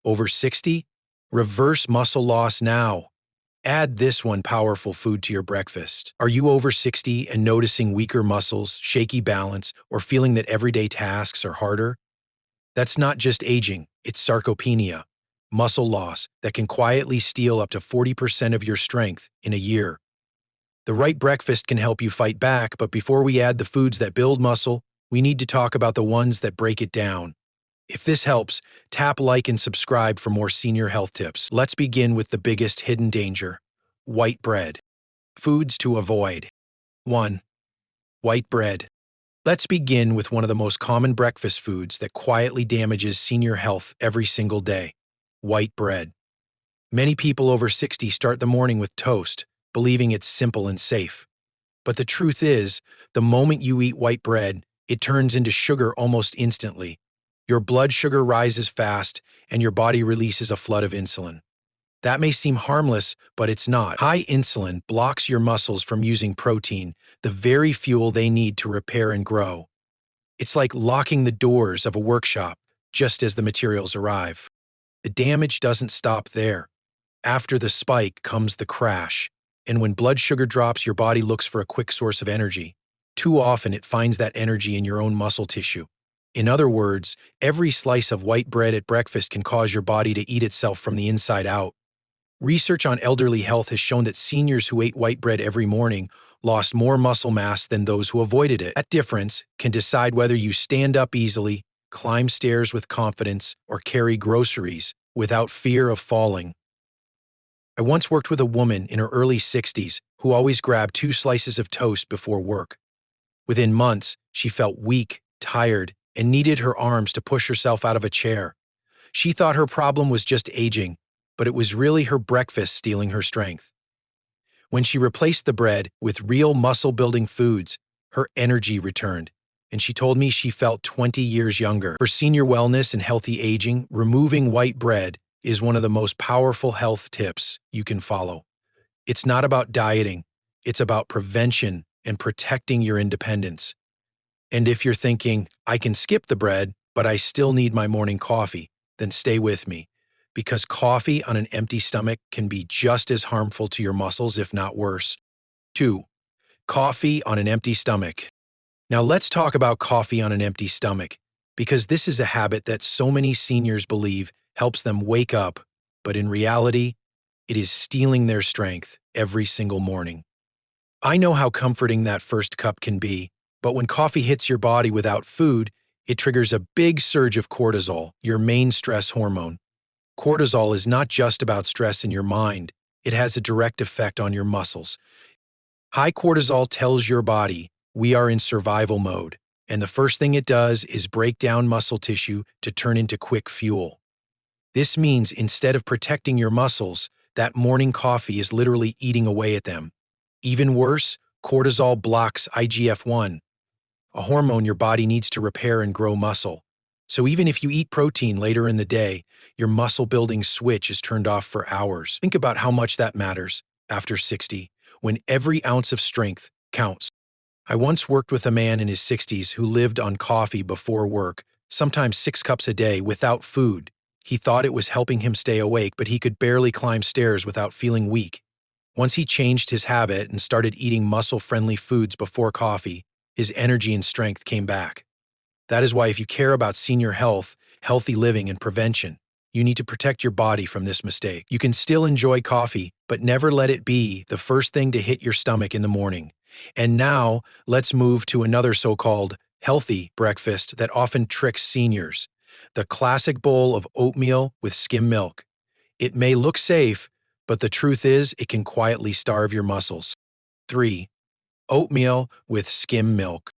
Over 60? Reverse muscle loss now. Add this one powerful food to your breakfast. Are you over 60 and noticing weaker muscles, shaky balance, or feeling that everyday tasks are harder? That's not just aging, it's sarcopenia, muscle loss that can quietly steal up to 40% of your strength in a year. The right breakfast can help you fight back, but before we add the foods that build muscle, we need to talk about the ones that break it down. If this helps, tap like and subscribe for more senior health tips. Let's begin with the biggest hidden danger: white bread. Foods to avoid. 1. White bread. Let's begin with one of the most common breakfast foods that quietly damages senior health every single day: white bread. Many people over 60 start the morning with toast, believing it's simple and safe. But the truth is, the moment you eat white bread, it turns into sugar almost instantly. Your blood sugar rises fast, and your body releases a flood of insulin. That may seem harmless, but it's not. High insulin blocks your muscles from using protein, the very fuel they need to repair and grow. It's like locking the doors of a workshop just as the materials arrive. The damage doesn't stop there. After the spike comes the crash, and when blood sugar drops, your body looks for a quick source of energy. Too often, it finds that energy in your own muscle tissue. In other words, every slice of white bread at breakfast can cause your body to eat itself from the inside out. Research on elderly health has shown that seniors who ate white bread every morning lost more muscle mass than those who avoided it. That difference can decide whether you stand up easily, climb stairs with confidence, or carry groceries without fear of falling. I once worked with a woman in her early 60s who always grabbed 2 slices of toast before work. Within months, she felt weak, tired, and needed her arms to push herself out of a chair. She thought her problem was just aging, but it was really her breakfast stealing her strength. When she replaced the bread with real muscle-building foods, her energy returned, and she told me she felt 20 years younger. For senior wellness and healthy aging, removing white bread is one of the most powerful health tips you can follow. It's not about dieting, it's about prevention and protecting your independence. And if you're thinking, I can skip the bread, but I still need my morning coffee, then stay with me, because coffee on an empty stomach can be just as harmful to your muscles, if not worse. 2. Coffee on an empty stomach. Now let's talk about coffee on an empty stomach, because this is a habit that so many seniors believe helps them wake up, but in reality, it is stealing their strength every single morning. I know how comforting that first cup can be, but when coffee hits your body without food, it triggers a big surge of cortisol, your main stress hormone. Cortisol is not just about stress in your mind, it has a direct effect on your muscles. High cortisol tells your body, we are in survival mode, and the first thing it does is break down muscle tissue to turn into quick fuel. This means instead of protecting your muscles, that morning coffee is literally eating away at them. Even worse, cortisol blocks IGF-1, a hormone your body needs to repair and grow muscle. So even if you eat protein later in the day, your muscle-building switch is turned off for hours. Think about how much that matters after 60, when every ounce of strength counts. I once worked with a man in his 60s who lived on coffee before work, sometimes 6 cups a day without food. He thought it was helping him stay awake, but he could barely climb stairs without feeling weak. Once he changed his habit and started eating muscle-friendly foods before coffee, his energy and strength came back. That is why if you care about senior health, healthy living, and prevention, you need to protect your body from this mistake. You can still enjoy coffee, but never let it be the first thing to hit your stomach in the morning. And now, let's move to another so-called healthy breakfast that often tricks seniors: the classic bowl of oatmeal with skim milk. It may look safe, but the truth is it can quietly starve your muscles. 3. Oatmeal with skim milk.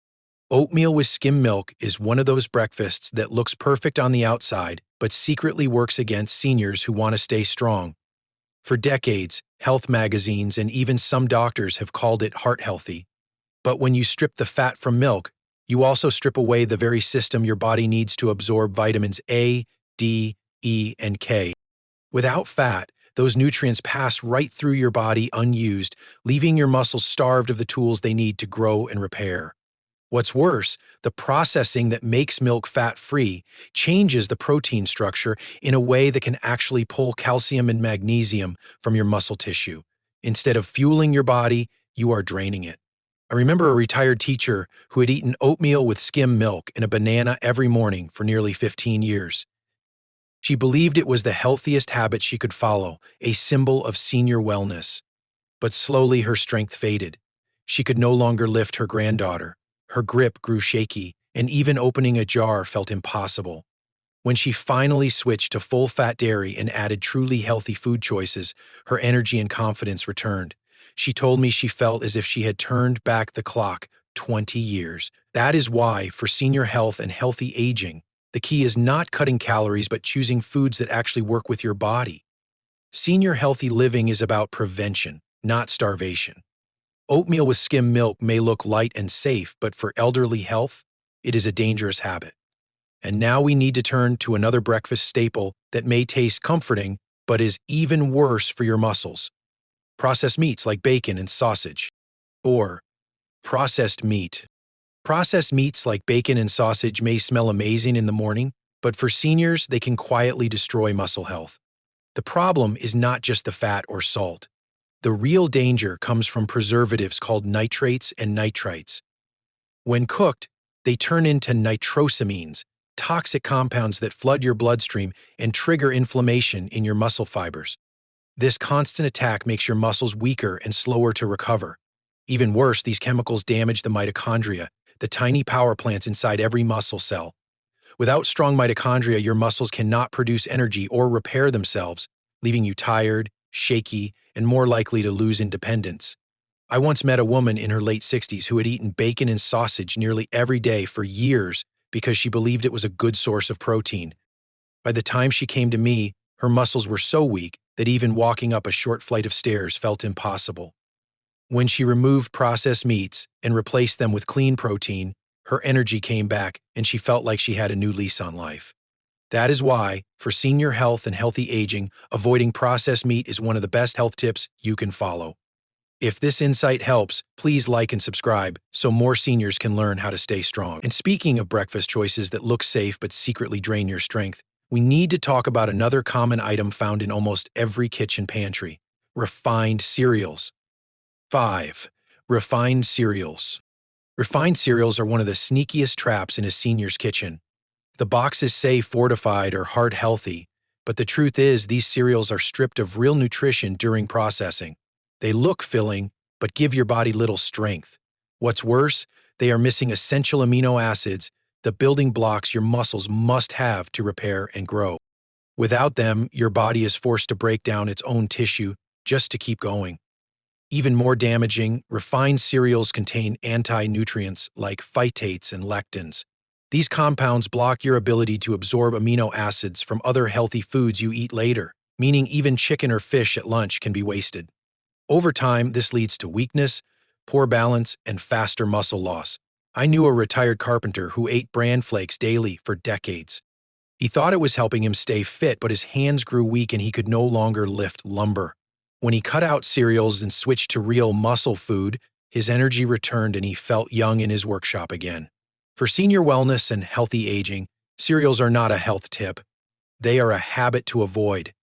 Oatmeal with skim milk is one of those breakfasts that looks perfect on the outside, but secretly works against seniors who want to stay strong. For decades, health magazines and even some doctors have called it heart healthy. But when you strip the fat from milk, you also strip away the very system your body needs to absorb vitamins A, D, E, and K. Without fat, those nutrients pass right through your body unused, leaving your muscles starved of the tools they need to grow and repair. What's worse, the processing that makes milk fat-free changes the protein structure in a way that can actually pull calcium and magnesium from your muscle tissue. Instead of fueling your body, you are draining it. I remember a retired teacher who had eaten oatmeal with skim milk and a banana every morning for nearly 15 years. She believed it was the healthiest habit she could follow, a symbol of senior wellness. But slowly her strength faded. She could no longer lift her granddaughter. Her grip grew shaky, and even opening a jar felt impossible. When she finally switched to full-fat dairy and added truly healthy food choices, her energy and confidence returned. She told me she felt as if she had turned back the clock 20 years. That is why, for senior health and healthy aging, the key is not cutting calories but choosing foods that actually work with your body. Senior healthy living is about prevention, not starvation. Oatmeal with skim milk may look light and safe, but for elderly health, it is a dangerous habit. And now we need to turn to another breakfast staple that may taste comforting, but is even worse for your muscles. Processed meats like bacon and sausage. Or processed meat. Processed meats like bacon and sausage may smell amazing in the morning, but for seniors, they can quietly destroy muscle health. The problem is not just the fat or salt. The real danger comes from preservatives called nitrates and nitrites. When cooked, they turn into nitrosamines, toxic compounds that flood your bloodstream and trigger inflammation in your muscle fibers. This constant attack makes your muscles weaker and slower to recover. Even worse, these chemicals damage the mitochondria, the tiny power plants inside every muscle cell. Without strong mitochondria, your muscles cannot produce energy or repair themselves, leaving you tired, shaky, and more likely to lose independence. I once met a woman in her late 60s who had eaten bacon and sausage nearly every day for years because she believed it was a good source of protein. By the time she came to me, her muscles were so weak that even walking up a short flight of stairs felt impossible. When she removed processed meats and replaced them with clean protein, her energy came back and she felt like she had a new lease on life. That is why, for senior health and healthy aging, avoiding processed meat is one of the best health tips you can follow. If this insight helps, please like and subscribe so more seniors can learn how to stay strong. And speaking of breakfast choices that look safe but secretly drain your strength, we need to talk about another common item found in almost every kitchen pantry: refined cereals. 5. Refined cereals. Refined cereals are one of the sneakiest traps in a senior's kitchen. The boxes say fortified or heart healthy, but the truth is these cereals are stripped of real nutrition during processing. They look filling, but give your body little strength. What's worse, they are missing essential amino acids, the building blocks your muscles must have to repair and grow. Without them, your body is forced to break down its own tissue just to keep going. Even more damaging, refined cereals contain anti-nutrients like phytates and lectins. These compounds block your ability to absorb amino acids from other healthy foods you eat later, meaning even chicken or fish at lunch can be wasted. Over time, this leads to weakness, poor balance, and faster muscle loss. I knew a retired carpenter who ate bran flakes daily for decades. He thought it was helping him stay fit, but his hands grew weak and he could no longer lift lumber. When he cut out cereals and switched to real muscle food, his energy returned and he felt young in his workshop again. For senior wellness and healthy aging, cereals are not a health tip. They are a habit to avoid.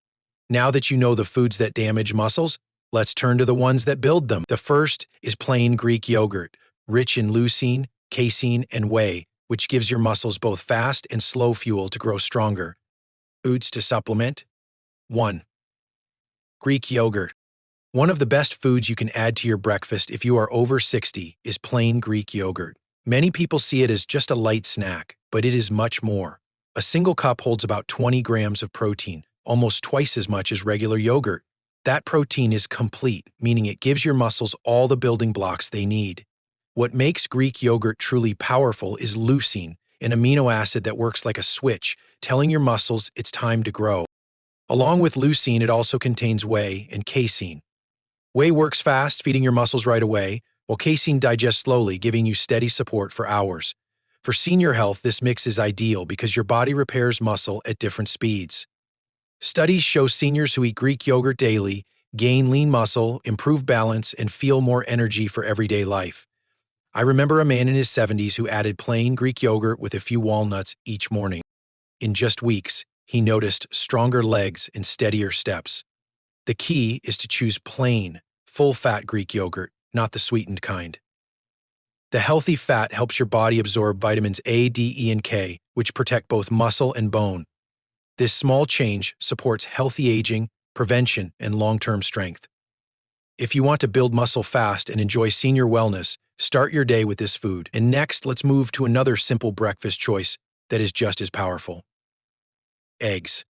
Now that you know the foods that damage muscles, let's turn to the ones that build them. The first is plain Greek yogurt, rich in leucine, casein, and whey, which gives your muscles both fast and slow fuel to grow stronger. Foods to supplement. 1. Greek yogurt. One of the best foods you can add to your breakfast if you are over 60 is plain Greek yogurt. Many people see it as just a light snack, but it is much more. A single cup holds about 20 grams of protein, almost twice as much as regular yogurt. That protein is complete, meaning it gives your muscles all the building blocks they need. What makes Greek yogurt truly powerful is leucine, an amino acid that works like a switch, telling your muscles it's time to grow. Along with leucine, it also contains whey and casein. Whey works fast, feeding your muscles right away, while casein digests slowly, giving you steady support for hours. For senior health, this mix is ideal because your body repairs muscle at different speeds. Studies show seniors who eat Greek yogurt daily gain lean muscle, improve balance, and feel more energy for everyday life. I remember a man in his 70s who added plain Greek yogurt with a few walnuts each morning. In just weeks, he noticed stronger legs and steadier steps. The key is to choose plain, full-fat Greek yogurt, not the sweetened kind. The healthy fat helps your body absorb vitamins A, D, E, and K, which protect both muscle and bone. This small change supports healthy aging, prevention, and long-term strength. If you want to build muscle fast and enjoy senior wellness, start your day with this food. And next, let's move to another simple breakfast choice that is just as powerful. Eggs.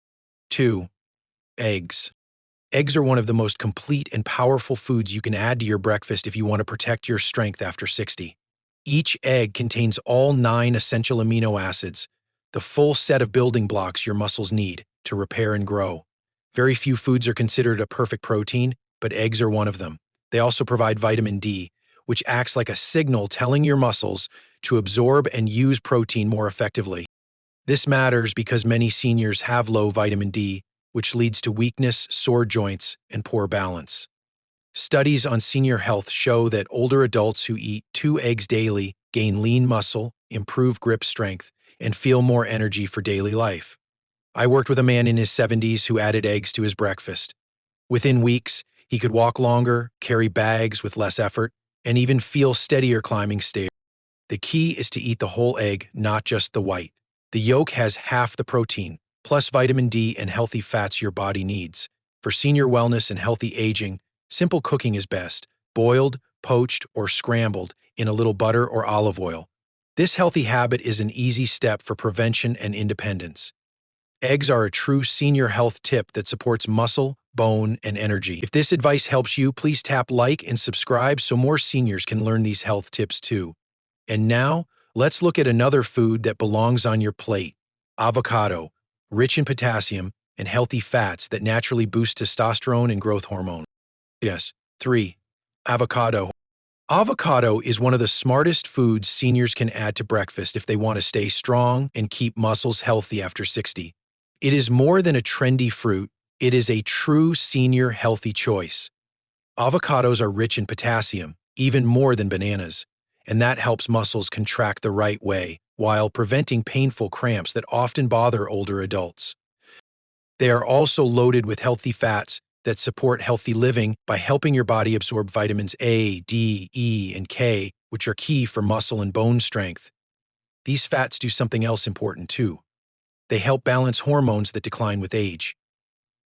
2. Eggs. Eggs are one of the most complete and powerful foods you can add to your breakfast if you want to protect your strength after 60. Each egg contains all 9 essential amino acids, the full set of building blocks your muscles need to repair and grow. Very few foods are considered a perfect protein, but eggs are one of them. They also provide vitamin D, which acts like a signal telling your muscles to absorb and use protein more effectively. This matters because many seniors have low vitamin D, which leads to weakness, sore joints, and poor balance. Studies on senior health show that older adults who eat 2 eggs daily gain lean muscle, improve grip strength, and feel more energy for daily life. I worked with a man in his 70s who added eggs to his breakfast. Within weeks, he could walk longer, carry bags with less effort, and even feel steadier climbing stairs. The key is to eat the whole egg, not just the white. The yolk has half the protein, plus vitamin D and healthy fats your body needs. For senior wellness and healthy aging, simple cooking is best: boiled, poached, or scrambled in a little butter or olive oil. This healthy habit is an easy step for prevention and independence. Eggs are a true senior health tip that supports muscle, bone, and energy. If this advice helps you, please tap like and subscribe so more seniors can learn these health tips too. And now, let's look at another food that belongs on your plate: avocado, rich in potassium and healthy fats that naturally boost testosterone and growth hormone. Yes. 3. Avocado. Avocado is one of the smartest foods seniors can add to breakfast if they want to stay strong and keep muscles healthy after 60. It is more than a trendy fruit, it is a true senior healthy choice. Avocados are rich in potassium, even more than bananas, and that helps muscles contract the right way while preventing painful cramps that often bother older adults. They are also loaded with healthy fats that support healthy living by helping your body absorb vitamins A, D, E, and K, which are key for muscle and bone strength. These fats do something else important too. They help balance hormones that decline with age.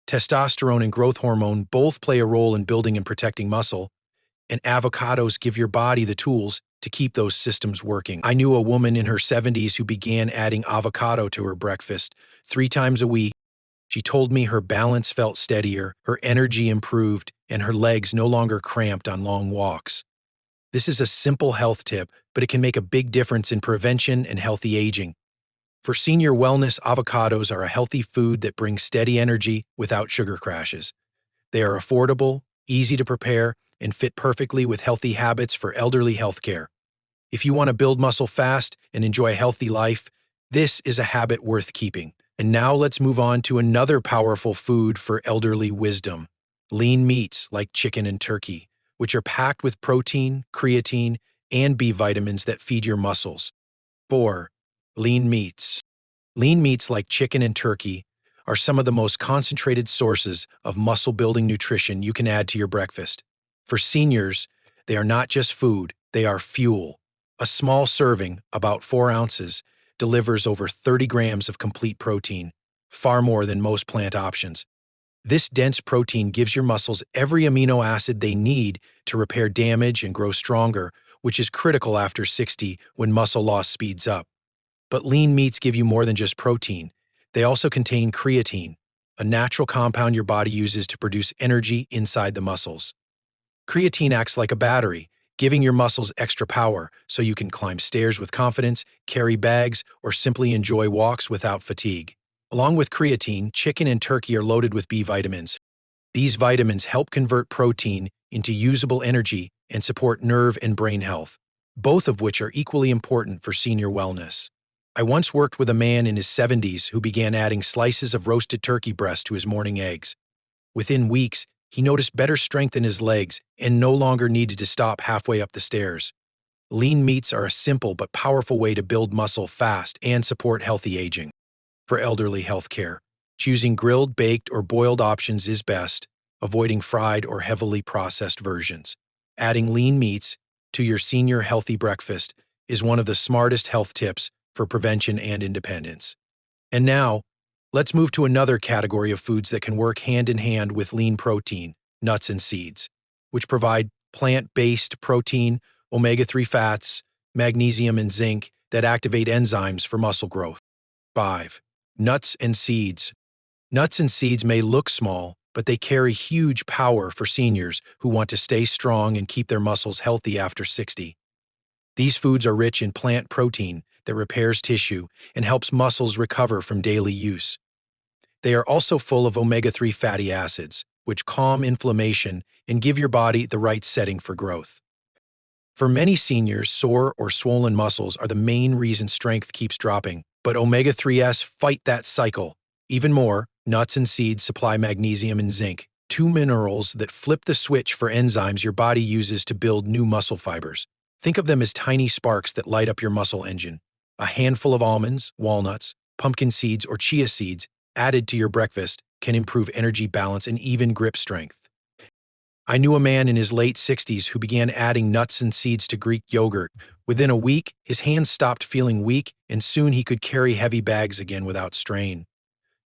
Testosterone and growth hormone both play a role in building and protecting muscle, and avocados give your body the tools to keep those systems working. I knew a woman in her 70s who began adding avocado to her breakfast 3 times a week. She told me her balance felt steadier, her energy improved, and her legs no longer cramped on long walks. This is a simple health tip, but it can make a big difference in prevention and healthy aging. For senior wellness, avocados are a healthy food that brings steady energy without sugar crashes. They are affordable, easy to prepare, and fit perfectly with healthy habits for elderly healthcare. If you want to build muscle fast and enjoy a healthy life, this is a habit worth keeping. And now let's move on to another powerful food for elderly wisdom: lean meats like chicken and turkey, which are packed with protein, creatine, and B vitamins that feed your muscles. 4. Lean meats. Lean meats like chicken and turkey are some of the most concentrated sources of muscle-building nutrition you can add to your breakfast. For seniors, they are not just food, they are fuel. A small serving, about 4 ounces, delivers over 30 grams of complete protein, far more than most plant options. This dense protein gives your muscles every amino acid they need to repair damage and grow stronger, which is critical after 60 when muscle loss speeds up. But lean meats give you more than just protein. They also contain creatine, a natural compound your body uses to produce energy inside the muscles. Creatine acts like a battery, giving your muscles extra power so you can climb stairs with confidence, carry bags, or simply enjoy walks without fatigue. Along with creatine, chicken and turkey are loaded with B vitamins. These vitamins help convert protein into usable energy and support nerve and brain health, both of which are equally important for senior wellness. I once worked with a man in his 70s who began adding slices of roasted turkey breast to his morning eggs. Within weeks, he noticed better strength in his legs and no longer needed to stop halfway up the stairs. Lean meats are a simple but powerful way to build muscle fast and support healthy aging. For elderly healthcare, choosing grilled, baked, or boiled options is best, avoiding fried or heavily processed versions. Adding lean meats to your senior healthy breakfast is one of the smartest health tips for prevention and independence. And now, let's move to another category of foods that can work hand in hand with lean protein, nuts and seeds, which provide plant-based protein, omega-3 fats, magnesium, and zinc that activate enzymes for muscle growth. 5. Nuts and seeds. Nuts and seeds may look small, but they carry huge power for seniors who want to stay strong and keep their muscles healthy after 60. These foods are rich in plant protein that repairs tissue and helps muscles recover from daily use. They are also full of omega-3 fatty acids, which calm inflammation and give your body the right setting for growth. For many seniors, sore or swollen muscles are the main reason strength keeps dropping, but omega-3s fight that cycle. Even more, nuts and seeds supply magnesium and zinc, two minerals that flip the switch for enzymes your body uses to build new muscle fibers. Think of them as tiny sparks that light up your muscle engine. A handful of almonds, walnuts, pumpkin seeds, or chia seeds added to your breakfast can improve energy balance and even grip strength. I knew a man in his late 60s who began adding nuts and seeds to Greek yogurt. Within a week, his hands stopped feeling weak, and soon he could carry heavy bags again without strain.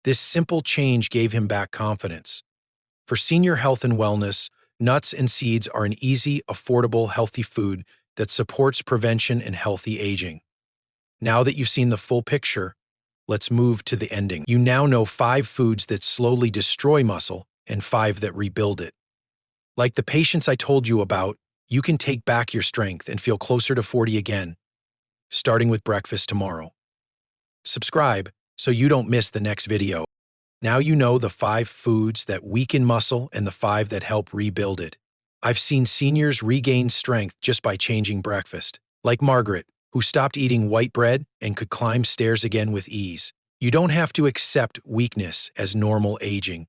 This simple change gave him back confidence. For senior health and wellness, nuts and seeds are an easy, affordable, healthy food that supports prevention and healthy aging. Now that you've seen the full picture, let's move to the ending. You now know 5 foods that slowly destroy muscle and 5 that rebuild it. Like the patients I told you about, you can take back your strength and feel closer to 40 again, starting with breakfast tomorrow. Subscribe so you don't miss the next video. Now you know the 5 foods that weaken muscle and the 5 that help rebuild it. I've seen seniors regain strength just by changing breakfast, like Margaret, who stopped eating white bread and could climb stairs again with ease. You don't have to accept weakness as normal aging.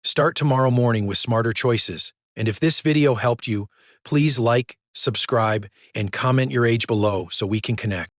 Start tomorrow morning with smarter choices. And if this video helped you, please like, subscribe, and comment your age below so we can connect.